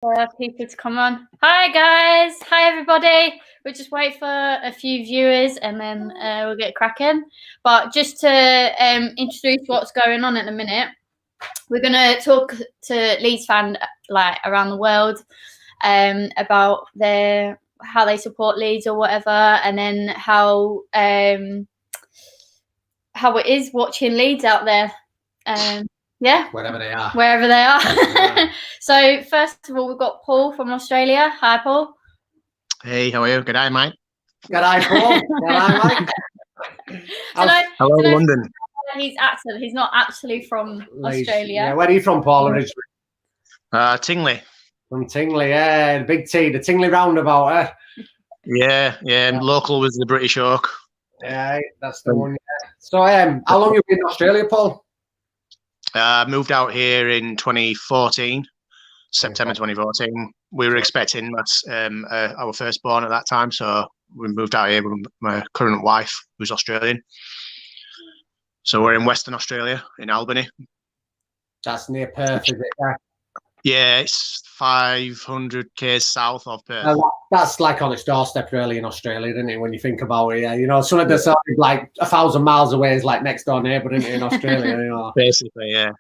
For people to come on. Hi guys, hi everybody. We'll just wait for a few viewers and then we'll get cracking. But just to introduce what's going on at the minute, we're gonna talk to Leeds fans like around the world about how they support Leeds or whatever, and then how it is watching Leeds out there. Yeah. Wherever they are. Yeah. So first of all, we've got Paul from Australia. Hi, Paul. Hey, how are you? G'day, mate. G'day, Paul. G'day, mate. Hello, London. His accent. He's not actually from Australia. Yeah, where are you from, Paul, originally? Tingley. From Tingley, yeah. The big T, the Tingley roundabout, eh? Yeah. Local was the British Oak. Yeah, that's the one, yeah. So, how long have you been in Australia, Paul? Moved out here in 2014, September 2014. We were expecting our firstborn at that time, so we moved out here with my current wife, who's Australian. So we're in Western Australia, in Albany. That's near Perth, is it? Yeah, it's 500 km south of Perth. That's like on its doorstep, really, in Australia, isn't it? When you think about it, yeah. You know, some of the sort of like 1,000 miles away is like next door neighbour, isn't it, in Australia? You know? Basically, yeah,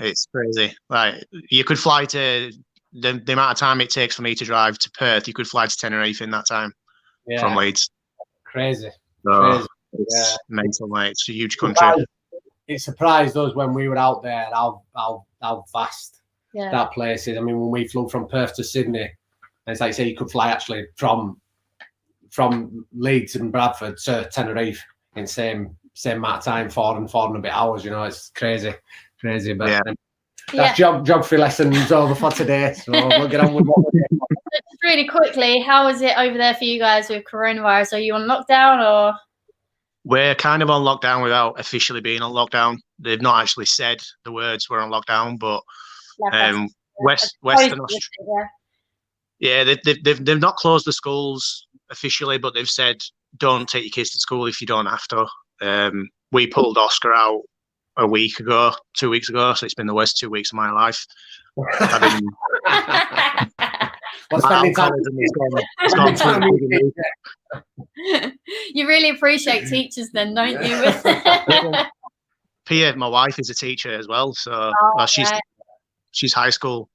it's crazy. Like you could fly to the amount of time it takes for me to drive to Perth. You could fly to Tenerife in that time from Leeds. Crazy. So it's mental, mate. It's a huge country. It surprised us when we were out there how vast that place is. I mean, when we flew from Perth to Sydney, it's like say you could fly actually from Leeds and Bradford to Tenerife in same amount of time, 4 and a bit hours. You know, it's crazy. But that's geography lessons over for today. So we'll get on with what we're doing. Just really quickly, how is it over there for you guys with coronavirus? Are you on lockdown or? We're kind of on lockdown without officially being on lockdown. They've not actually said the words we're on lockdown, but Western Australia. Yeah, they've not closed the schools officially, but they've said don't take your kids to school if you don't have to. We pulled Oscar out a week ago, 2 weeks ago, so it's been the worst 2 weeks of my life. You really appreciate teachers then, don't you? Pia, my wife, is a teacher as well, so she's high school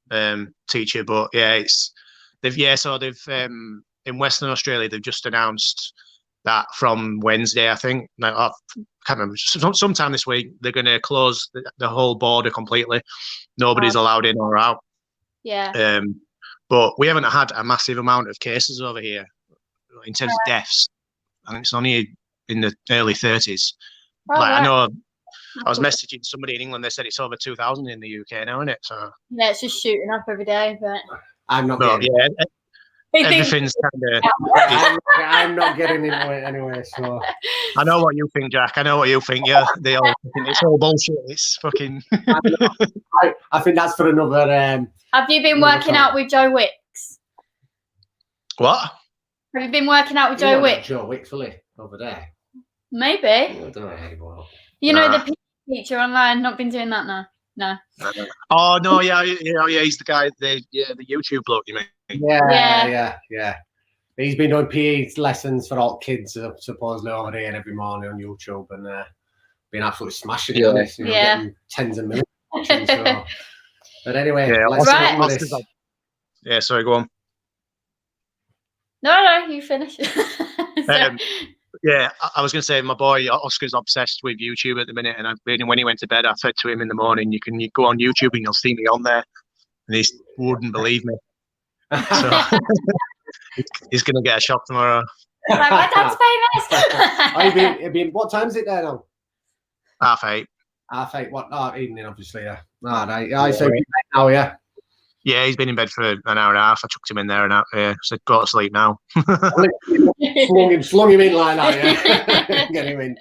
teacher, but they've in Western Australia they've just announced that from Wednesday, I think, I can't remember, sometime this week, they're going to close the whole border completely. Nobody's allowed in or out. Yeah. But we haven't had a massive amount of cases over here in terms of deaths. I think it's only in the early 30s. I know I was messaging somebody in England, they said it's over 2,000 in the UK now, isn't it? So yeah, it's just shooting up every day. But I'm not getting everything's kind of. I'm not getting into it anyway. So I know what you think, Jack. I know what you think. Yeah, it's all bullshit. It's fucking. I think that's for another. Have you been working out with Joe Wicks? What? Have you been working out with Joe Wicks? Joe Wicks, fully over there. Maybe. I don't know anymore. You know the teacher online. Not been doing that now. No. Oh no! Yeah. He's the guy. The YouTube bloke. You mean? Yeah. He's been doing PE lessons for all kids, supposedly over here every morning on YouTube, and been absolutely smashing it on this. You know, getting tens of millions. So. But anyway, let's get on with this. Yeah, sorry, go on. No, you finish. Yeah, I was going to say my boy Oscar's obsessed with YouTube at the minute, and when he went to bed, I said to him in the morning, "You go on YouTube and you'll see me on there," and he wouldn't believe me. So he's going to get a shock tomorrow. Like, my dad's famous. What time is it there now? 8:30. 8:30. What? Oh, evening, obviously. Yeah. All right. I said now. Yeah. Yeah, he's been in bed for an hour and a half. I chucked him in there and out. Said, "Go to sleep now." slung him in like that. Yeah. Get him in.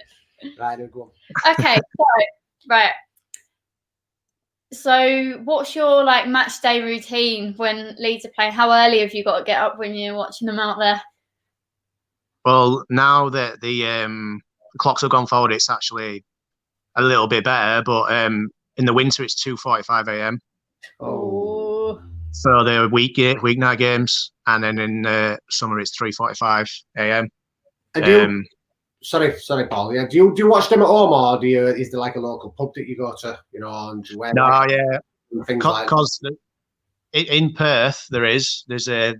Right, go on. Okay, so what's your match day routine when Leeds are playing? How early have you got to get up when you're watching them out there? Well, now that the clocks have gone forward, it's actually a little bit better. But in the winter, it's 2:45 a.m. Oh. for the weeknight games, and then in summer it's 3:45 a.m. Sorry, Paul. Yeah, do you watch them at home, or is there like a local pub that you go to? And where? No, yeah, because in Perth there's a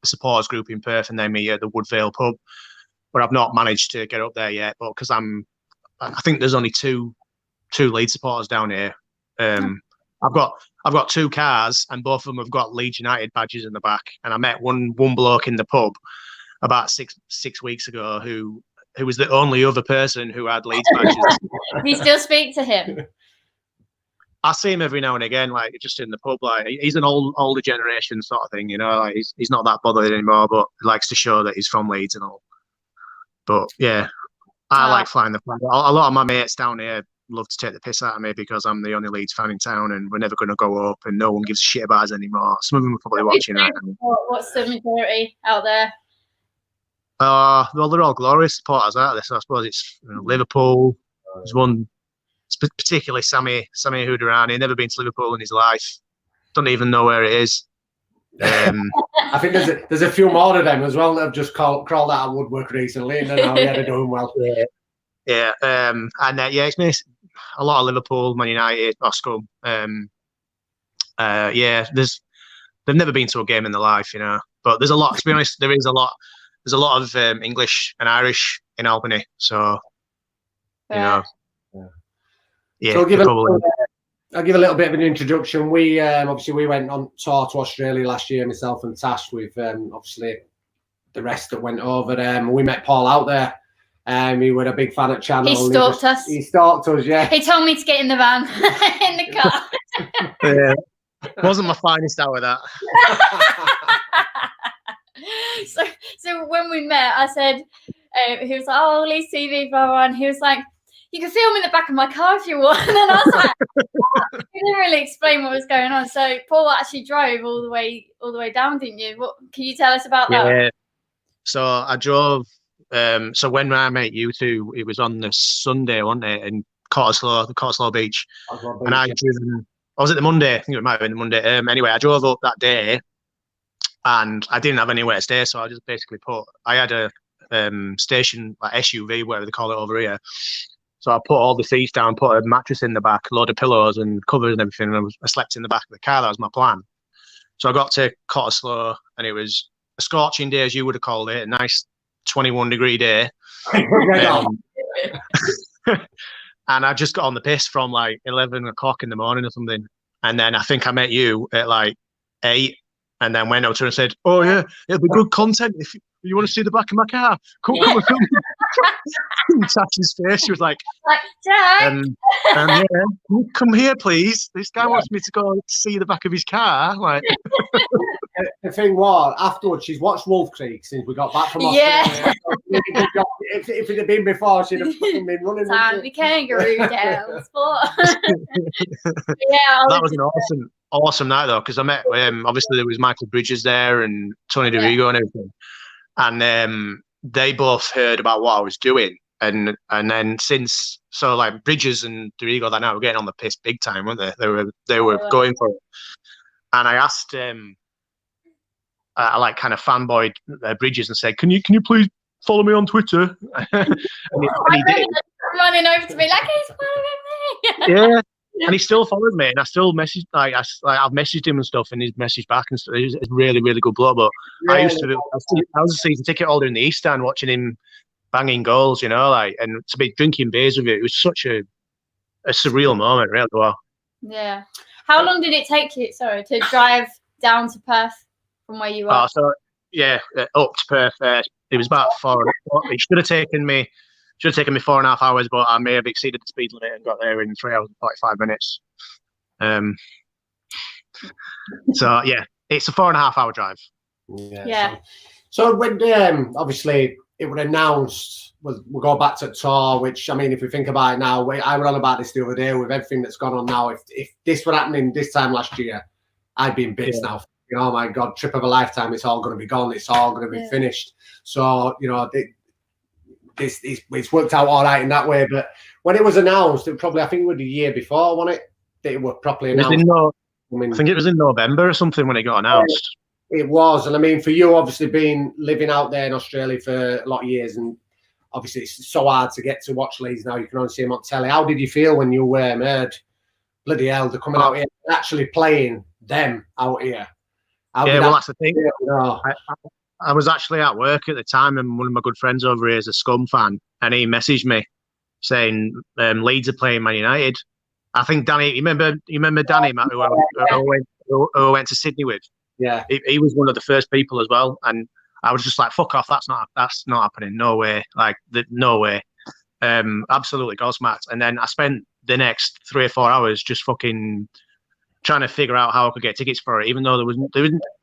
supporters group in Perth, and they meet at the Woodvale pub. But I've not managed to get up there yet. But because I think there's only two Leeds supporters down here. I've got 2 cars, and both of them have got Leeds United badges in the back. And I met one bloke in the pub about six weeks ago who was the only other person who had Leeds badges. You still speak to him? I see him every now and again, like just in the pub. Like he's an older generation sort of thing, you know. Like he's not that bothered anymore, but he likes to show that he's from Leeds and all. But yeah, I like flying the flag. A lot of my mates down here love to take the piss out of me because I'm the only Leeds fan in town, and we're never going to go up, and no one gives a shit about us anymore. Some of them are probably watching that. What's the majority out there? Well, they're all glorious supporters, aren't they? So I suppose it's Liverpool. There's one, particularly Sammy Houdarani. Never been to Liverpool in his life. Don't even know where it is. I think there's a few more of them as well that have just crawled out of woodwork recently, and now they're doing well. Yeah. It's nice. A lot of Liverpool, Man United, Oscar. They've never been to a game in their life, you know. But there's a lot. To be honest, there's a lot of English and Irish in Albany, so you know. Yeah. So I'll give a little bit of an introduction. We obviously we went on tour to Australia last year, myself and Tash, with obviously the rest that went over there. We met Paul out there. He was a big fan of Channel. He stalked us. He stalked us, yeah. He told me to get in the van, in the car. Yeah, wasn't my finest hour that. So when we met, I said, he was like, "Oh, Leeds TV, blah, blah," and he was like, "You can film in the back of my car if you want." And then I was like, he didn't really explain what was going on. So Paul actually drove all the way down, didn't you? What can you tell us about that? Yeah. So I drove. So when I met you two, it was on the Sunday, wasn't it, in Cottesloe Beach, and I driven. I was at the Monday. I think it might have been the Monday. Anyway, I drove up that day, and I didn't have anywhere to stay, so I just basically I had a station, like SUV, whatever they call it over here. So I put all the seats down, put a mattress in the back, a load of pillows and covers and everything, and I slept in the back of the car. That was my plan. So I got to Cottesloe, and it was a scorching day, as you would have called it, a nice 21-degree day. And I just got on the piss from like 11 o'clock in the morning or something. And then I think I met you at like 8, and then went over to her and said, "Oh yeah, it'll be good content if you want to see the back of my car. Come and film." Tasha's face, she was like, "Jack, yeah, come here, please. This guy wants me to go see the back of his car." Like, the thing was, afterwards, she's watched Wolf Creek since we got back from Australia. Yeah. If it had been before, she'd have fucking been running. Time the kangaroo down. That was an awesome night though, because I met obviously there was Michael Bridges there and Tony DeVigo and everything, and they both heard about what I was doing, and then since, so like Bridges and DeVigo that night were getting on the piss big time, weren't they? They were going for it, and I asked I like kind of fanboyed Bridges and said, "Can you please follow me on Twitter?" and he did. Running over to me like he's following me. Yeah. And he still followed me, and I still messaged, I've messaged him and stuff, and he's messaged back and stuff. He's a really, really good bloke. But I was a season ticket holder in the East Stand, watching him banging goals, you know, like, and to be drinking beers with you, it was such a surreal moment, really. Well. Yeah. How long did it take you, to drive down to Perth from where you were? Up to Perth. It was about 4. It should have taken me 4.5 hours, but I may have exceeded the speed limit and got there in 3 hours and 45 minutes. So yeah, it's a 4.5 hour drive. Yeah. So when obviously it was announced, we'll go back to tour, which, I mean, if we think about it now, I was on about this the other day with everything that's gone on now. If this were happening this time last year, I'd be in bits now. You know, oh my God, trip of a lifetime, it's all going to be gone. It's all going to be finished. So, you know, it's worked out all right in that way. But when it was announced, it probably, I think it was the year before, wasn't it? That it was properly announced. I think it was in November or something when it got announced. It was, and I mean, for you, obviously, living out there in Australia for a lot of years, and obviously it's so hard to get to watch Leeds now. You can only see them on telly. How did you feel when you heard, bloody hell, they're coming out here and actually playing them out here? That's the thing. I was actually at work at the time, and one of my good friends over here is a Scum fan, and he messaged me saying Leeds are playing Man United. I think Danny, you remember Danny, Matt, who I went to Sydney with? Yeah, he was one of the first people as well, and I was just like, "Fuck off! That's not happening. No way! No way! Absolutely gobsmacked." And then I spent the next 3 or 4 hours just fucking trying to figure out how I could get tickets for it, even though there wasn't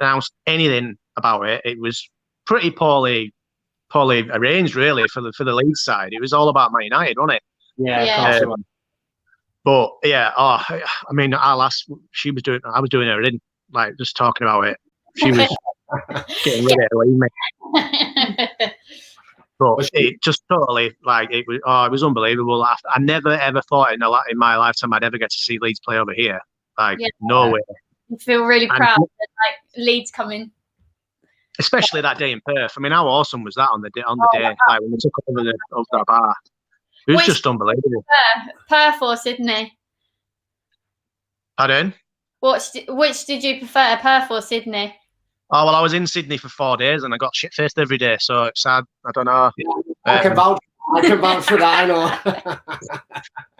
announced anything about it. It was pretty poorly arranged, really, for the Leeds side. It was all about Man United, wasn't it? Yeah. But yeah, I mean, I was doing everything. Like, just talking about it, she was getting ready to leave me. But it just totally, like, it was unbelievable. I never ever thought in my lifetime I'd ever get to see Leeds play over here. Like, no way. You feel really proud that, like, Leeds coming. Especially that day in Perth. I mean, how awesome was that on the day? Like, when we took over that bar, it was just unbelievable. Perth or Sydney? Pardon? Which did you prefer, Perth or Sydney? Oh, well, I was in Sydney for 4 days and I got shit-faced every day, so it's sad. I don't know. I can vouch for that, I know.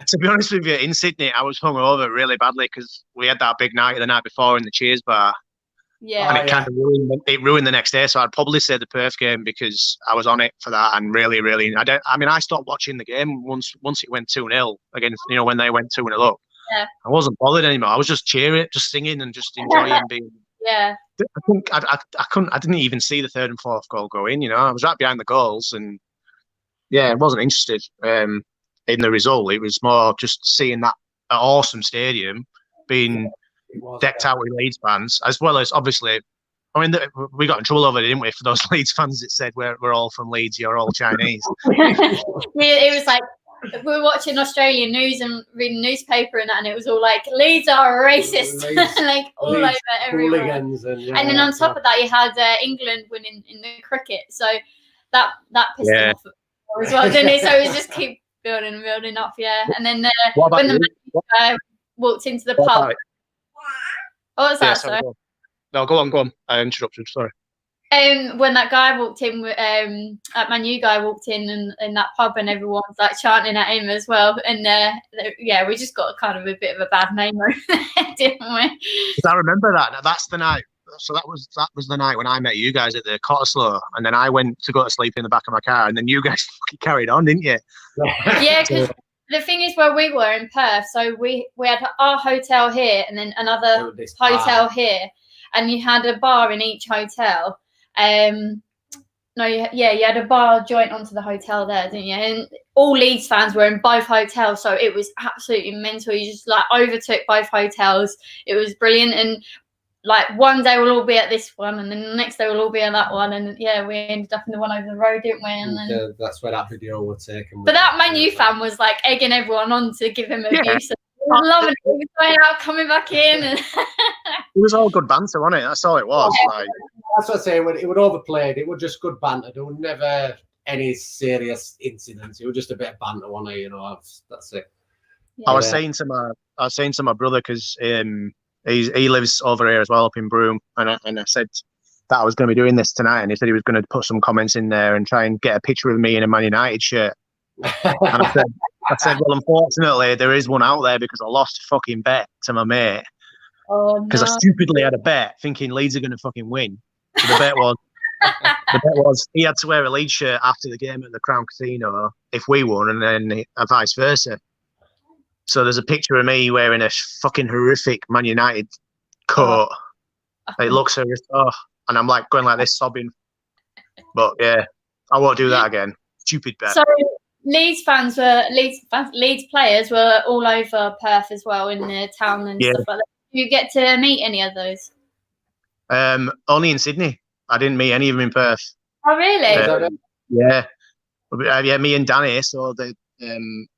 To be honest with you, in Sydney, I was hungover really badly because we had that big night the night before in the Cheers bar. Yeah. And it kind of ruined the next day, so I'd probably say the Perth game because I was on it for that and really, really... I stopped watching the game once it went 2-0 against, when they went 2-0 up. Yeah. I wasn't bothered anymore. I was just cheering, just singing and just enjoying being... Yeah. I didn't even see the third and fourth goal go in, I was right behind the goals and I wasn't interested in the result. It was more just seeing that awesome stadium being decked out with Leeds fans, as well as obviously, I mean, we got in trouble over it, didn't we, for those Leeds fans that said we're all from Leeds, you're all Chinese. It was like, we were watching Australian news and reading newspaper and it was all like, Leeds are racist, like all over everywhere. And then on top of that, you had England winning in the cricket, so that pissed them off as well, didn't it? So it was just keep building up, And then when the man walked into the pub, what was that? Sorry. No, go on. I interrupted. Sorry. When that guy walked in, that Man U guy walked in that pub, and everyone's like chanting at him as well. And we just got kind of a bit of a bad name over there, didn't we? I remember that. That's the night. So that was the night when I met you guys at the Cottesloe, and then I went to go to sleep in the back of my car, and then you guys fucking carried on, didn't you? Yeah, because the thing is, where we were in Perth, so we had our hotel here, and then another hotel here, and you had a bar in each hotel. You had a bar joint onto the hotel there, didn't you? And all Leeds fans were in both hotels, so it was absolutely mental. You just like overtook both hotels. It was brilliant, and like one day we'll all be at this one, and then the next day we'll all be at that one, and we ended up in the one over the road, didn't we? And then that's where that video was taken. But that Man U fan was like egging everyone on to give him a view. So loving it. He was going out, coming back in, and it was all good banter, wasn't it? That's all it was. Like, that's what I say. It would overplayed. It was just good banter. There was never any serious incidents. It was just a bit of banter, wasn't it? That's it. Yeah. I was saying to my brother, because he lives over here as well, up in Broome, and I said that I was going to be doing this tonight, and he said he was going to put some comments in there and try and get a picture of me in a Man United shirt. And I said, well, unfortunately, there is one out there because I lost a fucking bet to my mate. Oh, because I stupidly had a bet thinking Leeds are going to fucking win. So the bet was he had to wear a Leeds shirt after the game at the Crown Casino if we won, and then vice versa. So there's a picture of me wearing a fucking horrific Man United coat. It looks horrific. And I'm like going like this, sobbing. But yeah, I won't do that again. Stupid bet. So Leeds players were all over Perth as well, in the town and stuff like that. Did you get to meet any of those? Only in Sydney. I didn't meet any of them in Perth. Oh, really? Yeah, me and Danny. So I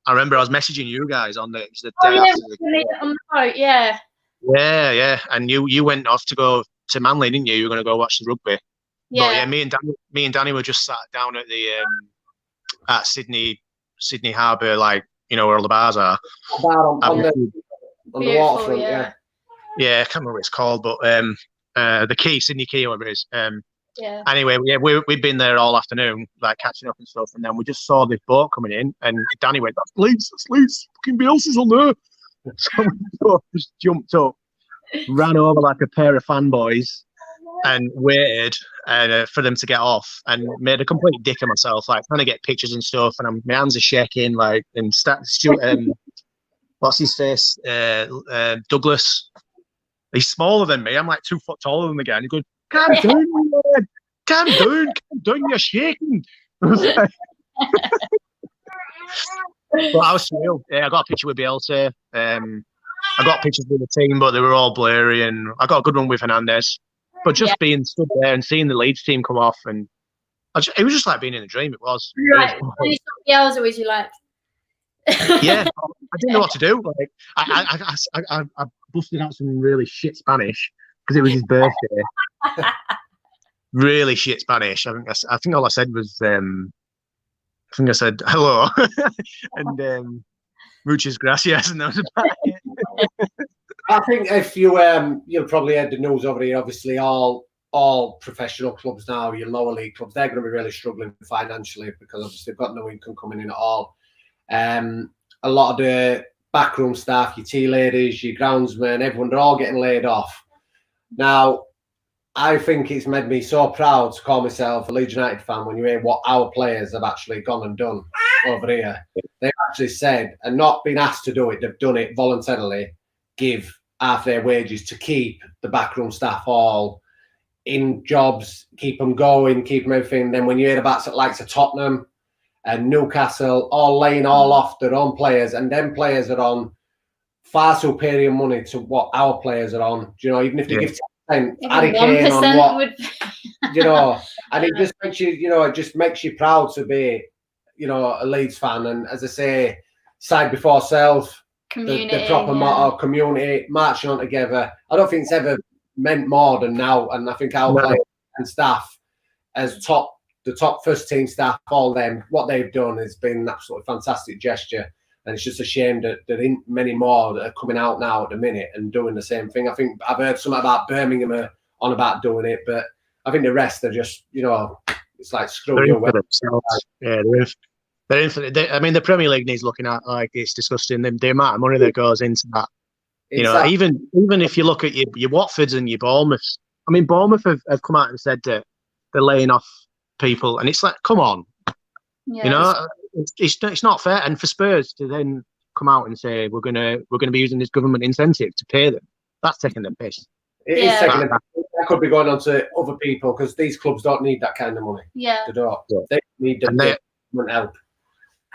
remember I was messaging you guys on the day after the game. On the boat, yeah. Yeah. And you went off to go to Manly, didn't you? You were going to go watch the rugby. Yeah. But yeah, me and Danny were just sat down at the at Sydney Harbour, like, you know, where all the bars are. On the waterfront, yeah. Yeah, I can't remember what it's called, but the Sydney Quay, whatever it is. Yeah. Anyway, we've been there all afternoon, like catching up and stuff, and then we just saw this boat coming in, and Danny went, "That's Leeds, fucking Bielsa's on there." So we just jumped up, ran over like a pair of fanboys, and waited for them to get off, and made a complete dick of myself, like trying to get pictures and stuff, and my hands are shaking, like, and what's his face, Douglas. He's smaller than me. I'm like 2 foot taller than the guy. And he goes, "Calm down, man. Calm down. You're shaking." But I was thrilled. Yeah, I got a picture with Bielsa. I got pictures with the team, but they were all blurry. And I got a good one with Hernandez. But just being stood there and seeing the Leeds team come off, and it was just like being in a dream. It was. Right. Bielsa was you like? Yeah, I didn't know what to do. Like, I busted out some really shit Spanish because it was his birthday. Really shit Spanish. I think all I said was I think I said hello and muchas gracias, and that was about it. I think if you've probably heard the news over here. Obviously, all professional clubs now, your lower league clubs, they're going to be really struggling financially because obviously they've got no income coming in at all. A lot of the backroom staff, your tea ladies, your groundsmen, everyone, they're all getting laid off. Now, I think it's made me so proud to call myself a Leeds United fan when you hear what our players have actually gone and done over here. They've actually said, and not been asked to do it, they've done it voluntarily, give half their wages to keep the backroom staff all in jobs, keep them going, keep them everything. Then when you hear about likes of Tottenham and Newcastle all laying all off their own players, and them players are on far superior money to what our players are on. Do you know, even if they give 10%, Harry Kane on what, would... you know, and it just makes you, you know, it just makes you proud to be, you know, a Leeds fan. And as I say, side before self, the proper motto, community, marching on together. I don't think it's ever meant more than now. And I think our players and staff, as the top first team staff, all them, what they've done has been an absolutely fantastic gesture. And it's just a shame that there ain't many more that are coming out now at the minute and doing the same thing. I think I've heard something about Birmingham on about doing it, but I think the rest are just, you know, it's like screw you. Yeah, they're infinite. I mean, the Premier League needs looking at. Like, it's disgusting. The amount of money that goes into that. You know, even if you look at your Watfords and your Bournemouths. I mean, Bournemouth have come out and said that they're laying off people, and it's like, come on, you know, it's not fair. And for Spurs to then come out and say we're gonna be using this government incentive to pay them, that's taking the piss. It is taking the piss. That could be going on to other people because these clubs don't need that kind of money. Yeah, they don't. They need the government help.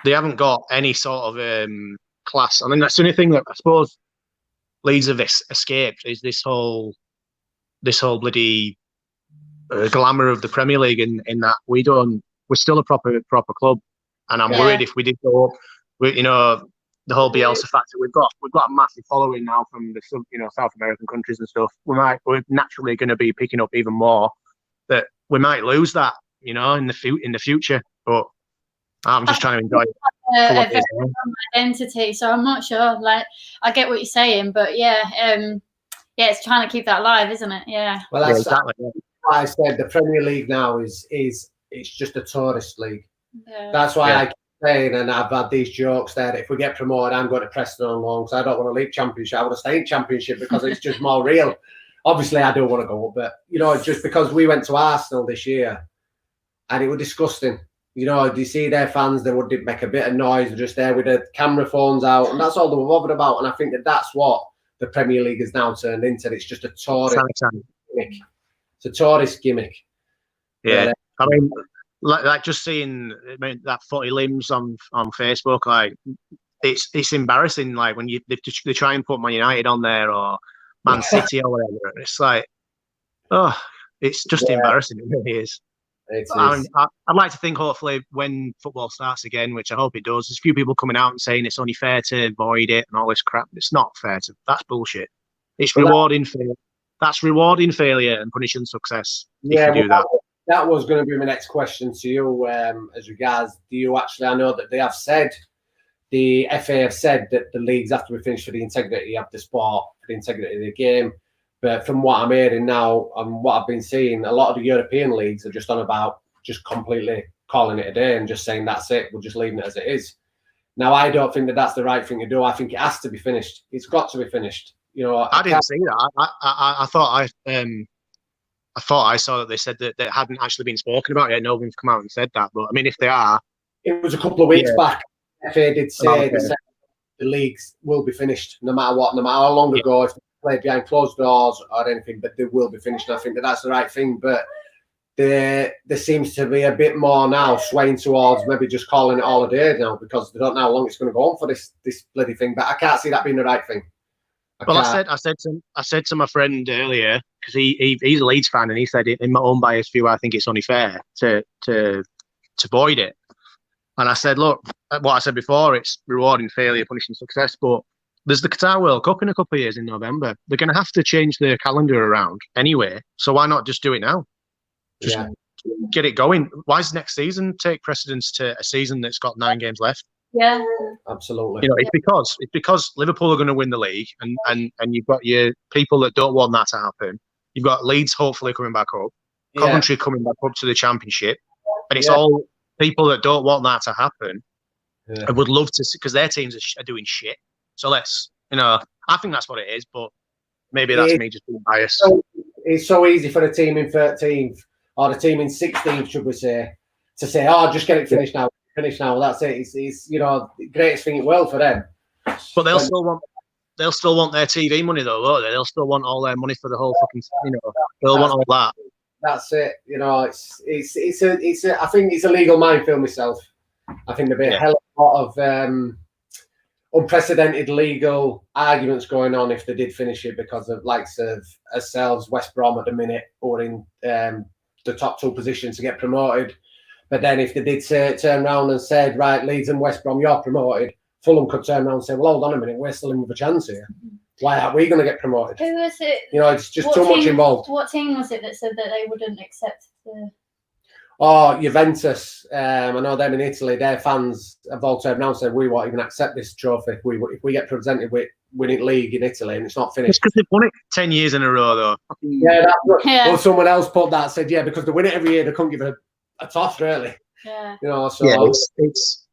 They haven't got any sort of class. I mean, that's the only thing that I suppose Leeds have escaped is this whole bloody glamour of the Premier League. In that we're still a proper club, and I'm worried if we did go up, you know, the whole Bielsa factor. We've got a massive following now from the South American countries and stuff. We're naturally going to be picking up even more. That we might lose that, you know, in the future, but. I'm just trying to enjoy it. A very identity, so I'm not sure. Like, I get what you're saying, but it's trying to keep that alive, isn't it? Yeah. Well, that's exactly what I said. The Premier League now is it's just a tourist league. Yeah. That's why I keep saying, and I've had these jokes that if we get promoted, I'm going to Preston on loan because I don't want to leave Championship. I want to stay in Championship because it's just more real. Obviously, I do want to go up, but you know, just because we went to Arsenal this year, and it was disgusting. You know, do you see their fans? They would make a bit of noise. They're just there with their camera phones out, and that's all they were bothered about. And I think that's what the Premier League has now turned into. It's just a tourist gimmick. It's a tourist gimmick. Yeah, I mean, like just seeing that footy limbs on Facebook, like it's embarrassing. Like when they try and put Man United on there or Man City or whatever, it's like, oh, it's just embarrassing. It really is. I'd like to think, hopefully, when football starts again, which I hope it does, there's a few people coming out and saying it's only fair to avoid it and all this crap. It's not fair. That's bullshit. It's rewarding failure. That's rewarding failure and punishing success if you do that. That was going to be my next question to you. As regards, do you actually? I know that they have said, the FA have said that the leagues have to be finished for the integrity of the sport, for the integrity of the game. But from what I'm hearing now and what I've been seeing, a lot of the European leagues are just on about just completely calling it a day and just saying that's it. We're just leaving it as it is. Now, I don't think that that's the right thing to do. I think it has to be finished. It's got to be finished. You know, I didn't see that. I thought I saw that they said that it hadn't actually been spoken about yet. No one's come out and said that. But I mean, if they are, it was a couple of weeks back. FA did say the leagues will be finished no matter what, no matter how long ago, if they play behind closed doors or anything, but they will be finished. And I think that that's the right thing. But there seems to be a bit more now swaying towards maybe just calling it all a day now, because they don't know how long it's going to go on for this bloody thing. But I can't see that being the right thing. I said to my friend earlier, because he's a Leeds fan, and he said, in my own biased view, I think it's only fair to void it. And I said, look, what I said before, it's rewarding failure, punishing success. But there's the Qatar World Cup in a couple of years in November. They're going to have to change their calendar around anyway. So why not just do it now? Just get it going. Why does next season take precedence to a season that's got 9 games left? Yeah, absolutely. You know, it's because Liverpool are going to win the league, and you've got your people that don't want that to happen. You've got Leeds hopefully coming back up, Coventry coming back up to the Championship, and it's all people that don't want that to happen. I would love to see, because their teams are doing shit. So let's, I think that's what it is, but maybe that's me just being biased. It's so easy for the team in 13th or the team in 16th, should we say, to say, "Oh, just get it finished now." Finish now. That's it. It's the greatest thing it will for them. But they'll still want their TV money though, won't they? They'll still want all their money for the whole fucking. They'll want all that. That's it. It's I think it's a legal minefield myself. I think there'll be a hell of a lot of unprecedented legal arguments going on if they did finish it, because of likes of ourselves, West Brom at the minute, or in the top 2 positions to get promoted. But then if they did turn around and said, right, Leeds and West Brom, you're promoted, Fulham could turn around and say, well, hold on a minute, we're still in with a chance here. Why aren't we going to get promoted? Who was it? It's just too much involved. What team was it that said that they wouldn't accept the... Oh, Juventus. I know them in Italy, their fans have all turned around and said, we won't even accept this trophy if we get presented with winning league in Italy and it's not finished. It's because they've won it 10 years in a row, though. Well, someone else put that, said, because they win it every year, they couldn't give it a toss, really.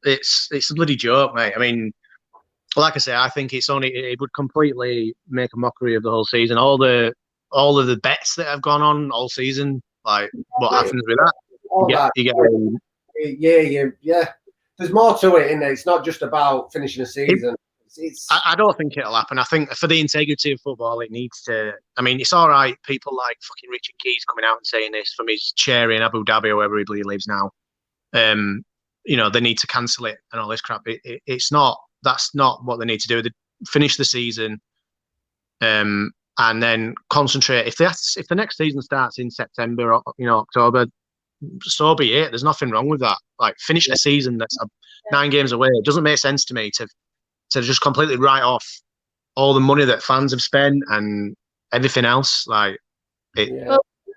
It's a bloody joke, mate. I mean, like I say, I think it would completely make a mockery of the whole season. All of the bets that have gone on all season, like what happens with that? You get There's more to it, isn't there? It's not just about finishing a season. I don't think it'll happen. I think for the integrity of football, it needs to. I mean, it's all right. People like fucking Richard Keys coming out and saying this from his chair in Abu Dhabi or wherever he lives now. They need to cancel it and all this crap. It's not. That's not what they need to do. They finish the season, and then concentrate. If the next season starts in September or October, so be it. There's nothing wrong with that. Like, finish the season. That's 9 games away. It doesn't make sense to me to just completely write off all the money that fans have spent and everything else. Well,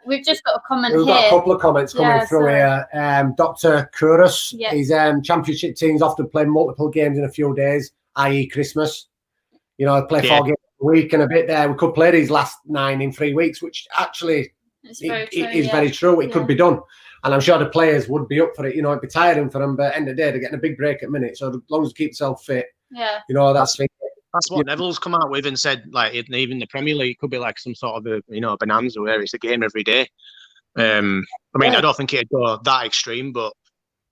we've just got a comment We've got a couple of comments coming through here. Dr. Kouros, his championship teams often play multiple games in a few days, i.e. Christmas. Play 4 games a week and a bit there. We could play these last 9 in 3 weeks, which actually is very true. It could be done. And I'm sure the players would be up for it. It'd be tiring for them, but at the end of the day, they're getting a big break at minute. So as long as they keep themselves fit, that's what Neville's come out with and said, like, even the Premier League could be like some sort of a bonanza where it's a game every day. I don't think it'd go that extreme, but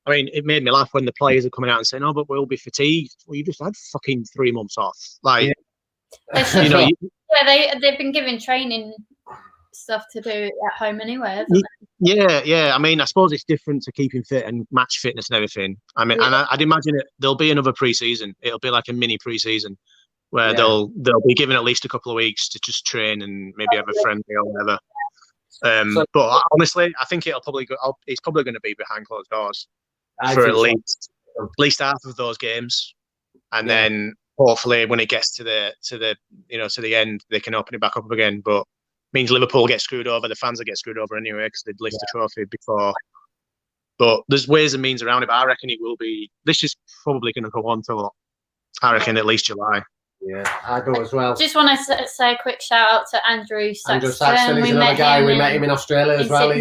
I mean, it made me laugh when the players are coming out and saying, "Oh, but we'll be fatigued." Well, you just had fucking 3 months off, like, they've been given training stuff to do at home anyway, hasn't it? Yeah. I mean, I suppose it's different to keeping fit and match fitness and everything. I mean, and I'd imagine there'll be another pre-season. It'll be like a mini pre-season where they'll be given at least a couple of weeks to just train and maybe have a friendly or whatever. But honestly, I think it's probably going to be behind closed doors for at least half of those games, and then hopefully when it gets to the end, they can open it back up again. But means Liverpool get screwed over, the fans will get screwed over anyway because they'd lift the trophy before. But there's ways and means around it. But I reckon it will be. This is probably going to go on till I reckon at least July. Yeah, I do as well. Just want to say a quick shout out to Andrew Saxton. Andrew Saxton, he's another guy. We met him in Australia as well.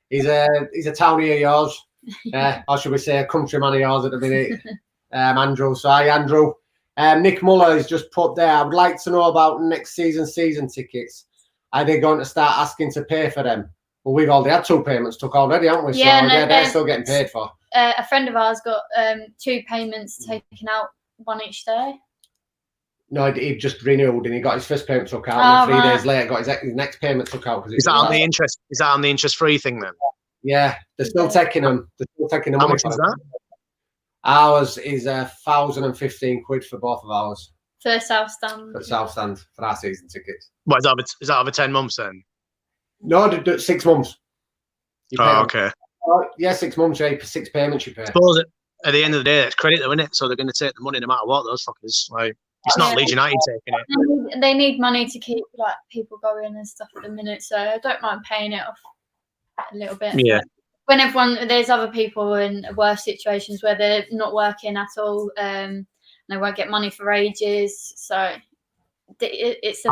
He's a townie of yours. Or should we say a countryman of yours at the minute. Andrew. So hi, Andrew. Nick Muller has just put there, I would like to know about next season tickets. Are they going to start asking to pay for them? Well, we've already had 2 payments took already, haven't we? Yeah, so they're still getting paid for. A friend of ours got 2 payments taken out, 1 each day. No, he just renewed and he got his first payment took out. And 3 days later, got his next payment took out. Is that on the interest? Is that on the interest-free thing then? Yeah, they're still taking them. How much is that? Ours is 1,015 quid for both of ours. For South Stand. For South Stand for our season tickets. What is that over 10 months then? No, 6 months. Okay. Yeah, 6 months. Yeah, 6 payments you pay. I suppose at the end of the day, it's credit though, isn't it? So they're going to take the money no matter what. Those fuckers, like, it's not Leeds United taking it. They need money to keep like people going and stuff at the minute, so I don't mind paying it off a little bit. Yeah. When there's other people in worse situations where they're not working at all, and they won't get money for ages. So it's.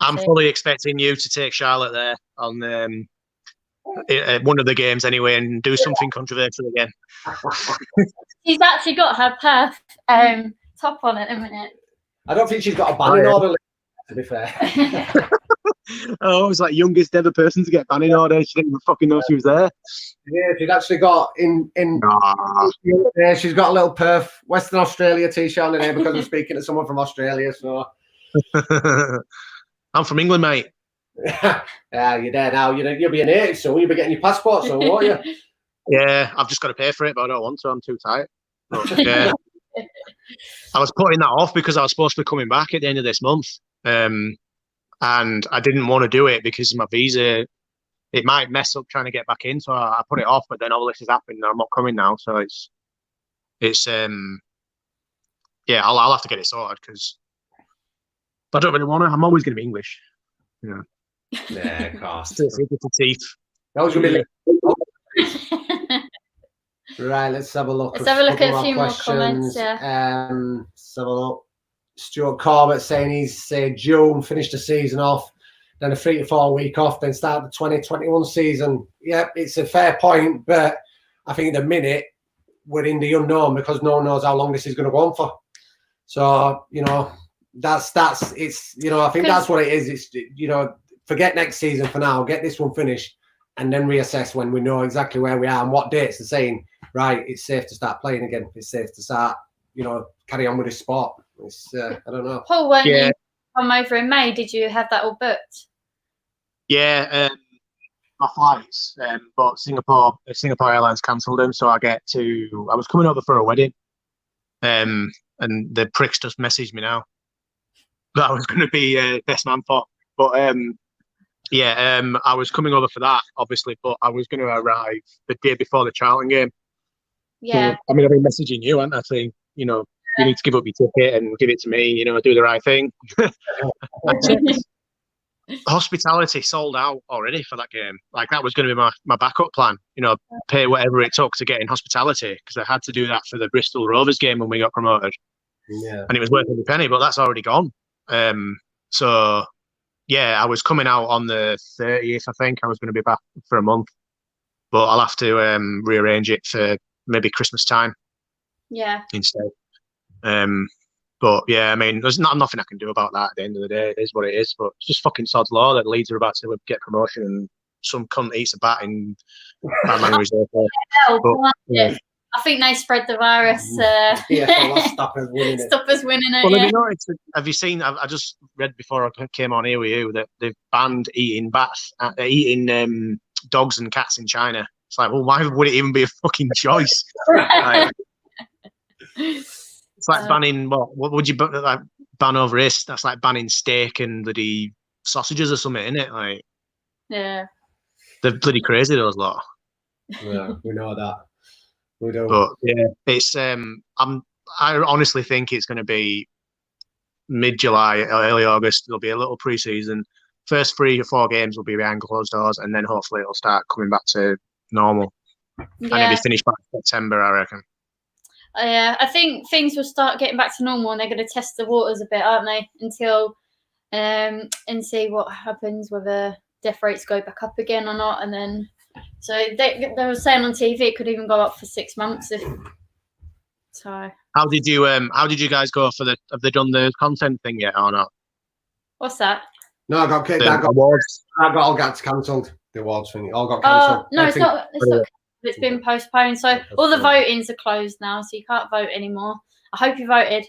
I'm fully expecting you to take Charlotte there on one of the games anyway, and do something controversial again. She's actually got her Perth top on at the minute. I don't think she's got a banning order, to be fair. Oh, it was like youngest ever person to get banning order. She didn't even fucking know she was there. Yeah, she's actually got she's got a little Perth Western Australia t-shirt on there because I'm speaking to someone from Australia. So I'm from England, mate. Yeah, you're there now. You'll be a native, so you'll be getting your passport, so won't you? Yeah, I've just got to pay for it, but I don't want to. I'm too tight. But, yeah. I was putting that off because I was supposed to be coming back at the end of this month. And I didn't want to do it because my visa, it might mess up trying to get back in. So I put it off, but then all this has happened and I'm not coming now. So yeah, I'll have to get it sorted because I don't really want to. I'm always going to be English. Yeah. Yeah, of course. It's a teeth. That was going to be right, let's have a look. Let's have a look at a few more comments. Yeah. Let's have a look. Stuart Corbett saying he's June, finished the season off, then a 3 to 4 week off, then start the 2021 season. Yep, it's a fair point, but I think at the minute we're in the unknown because no one knows how long this is going to go on for. So, that's it's, I think that's what it is. It's, forget next season for now, get this one finished and then reassess when we know exactly where we are and what dates they're saying, right, it's safe to start playing again. It's safe to start, carry on with this sport. It's, I don't know. Paul, when you come over in May, did you have that all booked? Yeah, my flights, but Singapore Airlines cancelled them, so I was coming over for a wedding, and the pricks just messaged me now that I was going to be best man for, but I was coming over for that, obviously, but I was going to arrive the day before the Charlton game. Yeah. So, I mean, I've been messaging you, haven't I, saying, you need to give up your ticket and give it to me, do the right thing. Hospitality sold out already for that game. Like, that was going to be my backup plan, pay whatever it took to get in hospitality because I had to do that for the Bristol Rovers game when we got promoted. Yeah. And it was worth every penny, but that's already gone. So, yeah, I was coming out on the 30th, I think. I was going to be back for a month. But I'll have to rearrange it for maybe Christmas time. Yeah. Instead. But yeah, I mean, there's nothing I can do about that at the end of the day. It is what it is. But it's just fucking sod's law that Leeds are about to get promotion and some cunt eats a bat in bad language. I think they spread the virus. Stop us winning it. Stop us winning it. Well, have you noticed? Have you seen? I just read before I came on here with you that they've banned eating bats, eating dogs and cats in China. It's like, well, why would it even be a fucking choice? It's like banning what would you ban over this? That's like banning steak and bloody sausages or something, isn't it? Like, yeah, they're bloody crazy, those lot. Yeah, we know that. We do. But yeah, it's I'm I honestly think it's going to be mid-July, early August. There'll be a little pre-season. First 3 or 4 games will be behind closed doors, and then hopefully it'll start coming back to normal. And it'll be finished by September, I reckon. I think things will start getting back to normal, and they're going to test the waters a bit, aren't they? Until and see what happens, whether death rates go back up again or not. And then, so they were saying on TV it could even go up for 6 months if. So. How did you guys go for have they done the content thing yet or not? What's that? No, I got kicked. I got all got cancelled. The awards thing all got cancelled. No, it's not. It's been postponed. So all the votings are closed now, so you can't vote anymore. I hope you voted.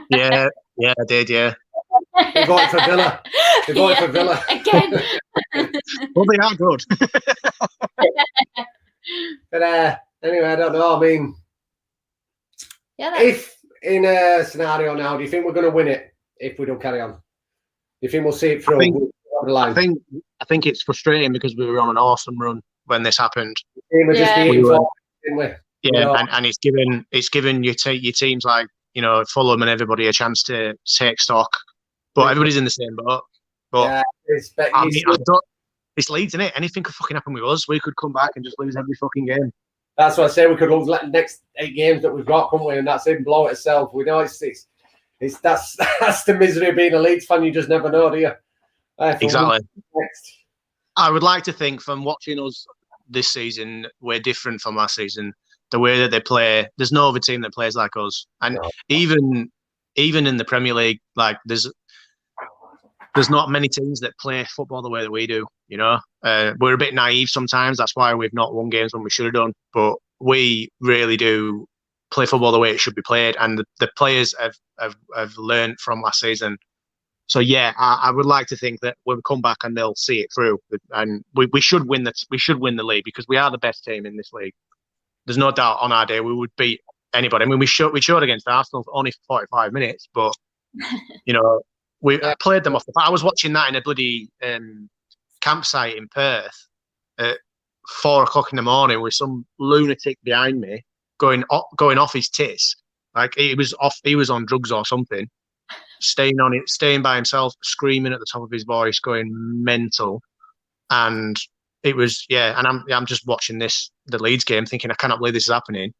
yeah, I did. Yeah. They voted for Villa. They voted for Villa again. Well, they are good. But anyway, I don't know. I mean, if in a scenario now, do you think we're going to win it if we don't carry on? Do you think we'll see it through? I think it's frustrating because we were on an awesome run when this happened. Didn't we? Yeah, and it's given your teams like Fulham and everybody a chance to take stock, but everybody's in the same boat. But it's Leeds, isn't it? Anything could fucking happen with us. We could come back and just lose every fucking game. That's what I say. We could lose the next 8 games that we've got, couldn't we? And that's it, blow it itself. We know it's that's the misery of being a Leeds fan. You just never know, do you? Exactly. I would like to think from watching us this season, we're different from last season. The way that they play, there's no other team that plays like us. And even in the Premier League, like there's not many teams that play football the way that we do. We're a bit naive sometimes. That's why we've not won games when we should have done. But we really do play football the way it should be played, and the players have learned from last season. So yeah, I would like to think that we'll come back and they'll see it through, and we should win the league because we are the best team in this league. There's no doubt on our day we would beat anybody. I mean, we showed against Arsenal for only 45 minutes, but we played them off the. I was watching that in a bloody campsite in Perth at 4 o'clock in the morning with some lunatic behind me going off his tits, like he was on drugs or something. Staying by himself, screaming at the top of his voice, going mental, and it was and I'm just watching the Leeds game, thinking I cannot believe this is happening.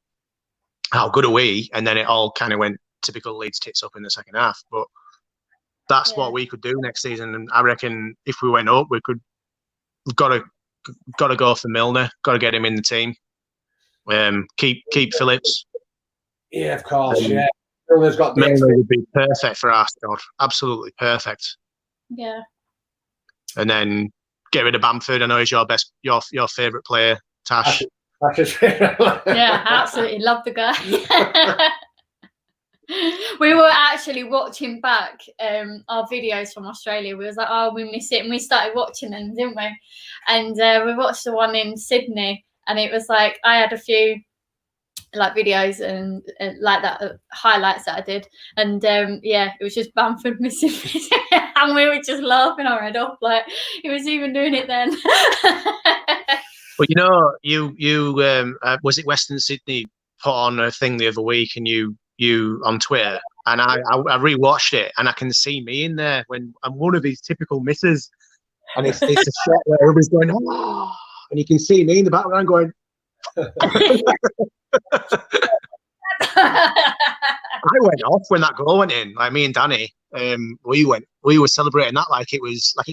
How good are we? And then it all kind of went typical Leeds tits up in the second half. But that's what we could do next season, and I reckon if we went up, we've got to go for Milner, got to get him in the team. Keep Phillips. Yeah, of course. Milner would be perfect for our squad. Absolutely perfect. Yeah. And then get rid of Bamford. I know he's your favourite player, Tash. Yeah, absolutely love the guy. We were actually watching back our videos from Australia. We was like, oh, we miss it, and we started watching them, didn't we? And we watched the one in Sydney, and it was like I had a few like videos and like that highlights that I did, and it was just Bamford missing, and we were just laughing our head off, like he was even doing it then. But you was it Western Sydney put on a thing the other week, and you on Twitter, and I rewatched it, and I can see me in there when I'm one of these typical misses, and it's a shot where everybody's going, oh, and you can see me in the background going. I went off when that goal went in. Like me and Danny, we were celebrating that like it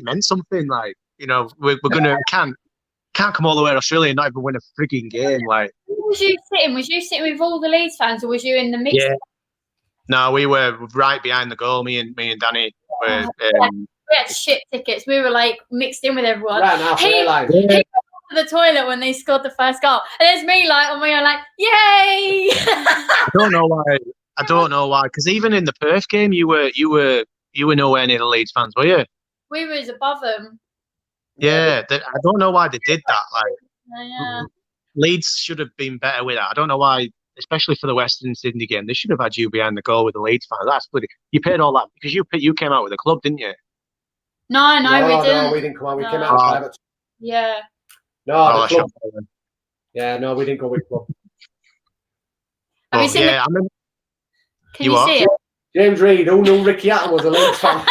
meant something. Like we're gonna can't come all the way to Australia and not even win a freaking game. Like, was you sitting? Was you sitting with all the Leeds fans, or was you in the mix? Yeah. No, we were right behind the goal. Me and Danny were. We had shit tickets. We were like mixed in with everyone. Right now, he went to the toilet when they scored the first goal, and there's me like, and we were like, yay! I don't know why. Because even in the Perth game, you were nowhere near the Leeds fans, were you? We was above them. Yeah, I don't know why they did that. Like, Leeds should have been better with that. I don't know why, especially for the Western Sydney game. They should have had you behind the goal with the Leeds fans. That's bloody. You paid all that because you came out with the club, didn't you? No, we didn't. No, we didn't come out. We came out private. Yeah. No, the club. Yeah, no, we didn't go with club. Have you seen Can you see it? James Reed. Who knew Ricky Hatton was a Leeds fan?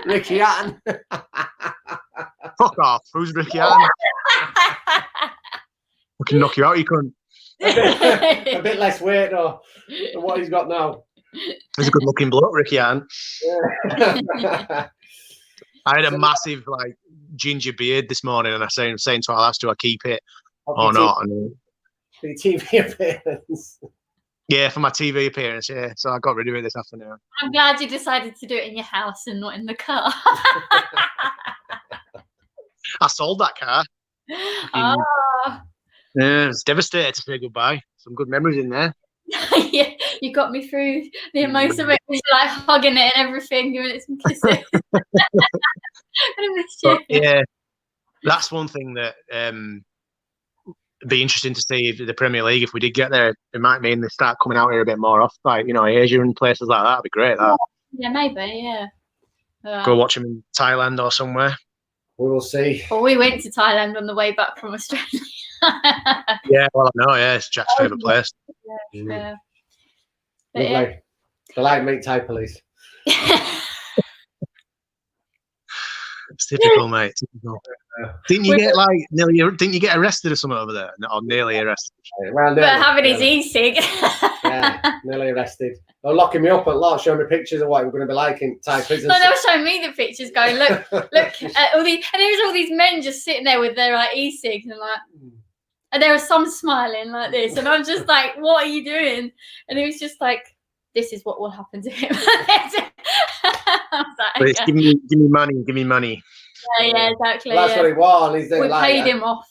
Ricky Hatton. Fuck off. Who's Ricky Hatton? I can knock you out, you couldn't. A bit less weight though than what he's got now. He's a good looking bloke, Ricky Hatton. Yeah. I had a massive like ginger beard this morning, and I saying to our lads, do I keep it or not? And, for your TV appearance. Yeah, for my TV appearance, yeah. So I got rid of it this afternoon. I'm glad you decided to do it in your house and not in the car. I sold that car. Oh. Yeah, it's devastated to say goodbye. Some good memories in there. Yeah, you got me through the emotion of it. You're like hugging it and everything, giving it some kisses. I missed you. But, yeah, that's one thing that be interesting to see if the Premier League, if we did get there, it might mean they start coming out here a bit more often, like, you know, Asia and places like that. That'd be great. That. Yeah, maybe, yeah. Go watch them in Thailand or somewhere. We will see. Well, we went to Thailand on the way back from Australia. Yeah, well, I know, yeah, it's Jack's favourite place. Yeah. Lovely. Yeah. They like meat Thai police. It's typical, mate. Typical. Didn't you get like nearly? Didn't you get arrested or something over there? Or nearly arrested? Well, but having his e-cig. Yeah, nearly arrested. They're locking me up at lot, showing me pictures of what we're going to be like in Thai prison. No, they were showing me the pictures, going, look at all these, and there was all these men just sitting there with their like e-cigs and like, and there was some smiling like this, and I'm just like, what are you doing? And it was just like, this is what will happen to him. I was like, but it's give me money. Yeah, exactly. Well, that's what he was. We paid him off.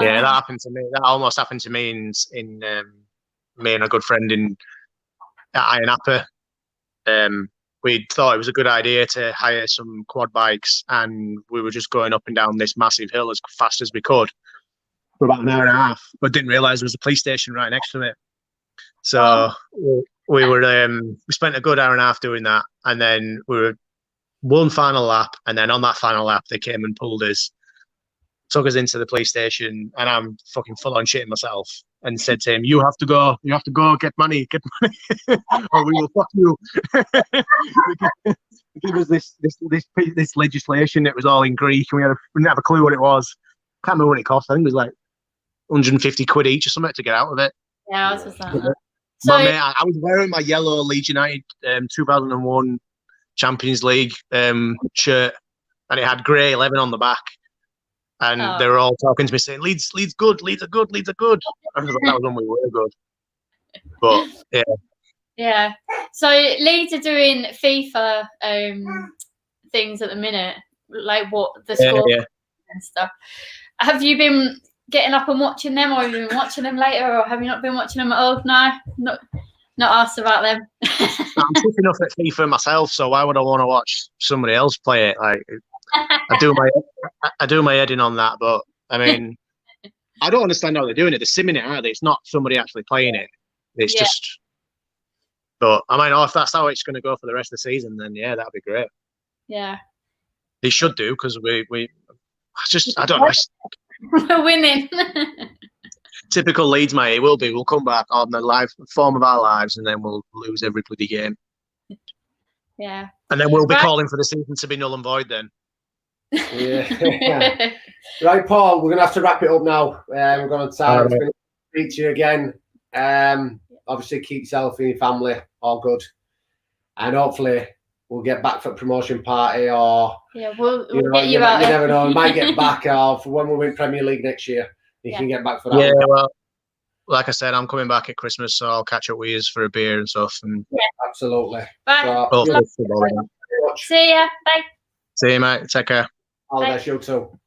Yeah, that happened to me. That almost happened to me in me and a good friend at Iron Apple. We thought it was a good idea to hire some quad bikes, and we were just going up and down this massive hill as fast as we could for about an hour and a half, but didn't realise there was a police station right next to it. So we spent a good hour and a half doing that, and then we were one final lap, and then on that final lap they came and pulled us, took us into the police station, and I'm fucking full on shitting myself, and said to him, you have to go, get money, or we will fuck you. They gave us this legislation that was all in Greek, and we didn't have a clue what it was. Can't remember what it cost. I think it was like 150 quid each or something to get out of it. Yeah, I was that. So mate, I was wearing my yellow Leeds United 2001 Champions League shirt, and it had grey 11 on the back. And they were all talking to me saying, Leeds good, Leeds are good. I was like, that was when we were good. But yeah. Yeah. So Leeds are doing FIFA things at the minute, like what the score and stuff. Have you been getting up and watching them, or have you been watching them later, or have you not been watching them at all? No, not asked about them. I'm tough enough at FIFA myself, so why would I want to watch somebody else play it? Like, I do my head in on that, but I mean, I don't understand how they're doing it. They're simming it, aren't they? It's not somebody actually playing it. It's just. But I mean, if that's how it's going to go for the rest of the season, then yeah, that'd be great. Yeah. They should do, because I don't know. We're winning. Typical Leeds, mate. It will be. We'll come back on the live form of our lives, and then we'll lose every bloody game. Yeah. And then we'll be calling for the season to be null and void then. Yeah. Right, Paul, we're going to have to wrap it up now. We're going to time. It's been a speak to you again. Obviously, keep yourself and your family all good. And hopefully, we'll get back for a promotion party, or we'll get you out. You never know. We might get back for when we win Premier League next year. You can get back for that. Yeah, well, like I said, I'm coming back at Christmas, so I'll catch up with you for a beer and stuff. And absolutely. Bye. So, See ya. Bye. See you, mate. Take care. All the best, you too.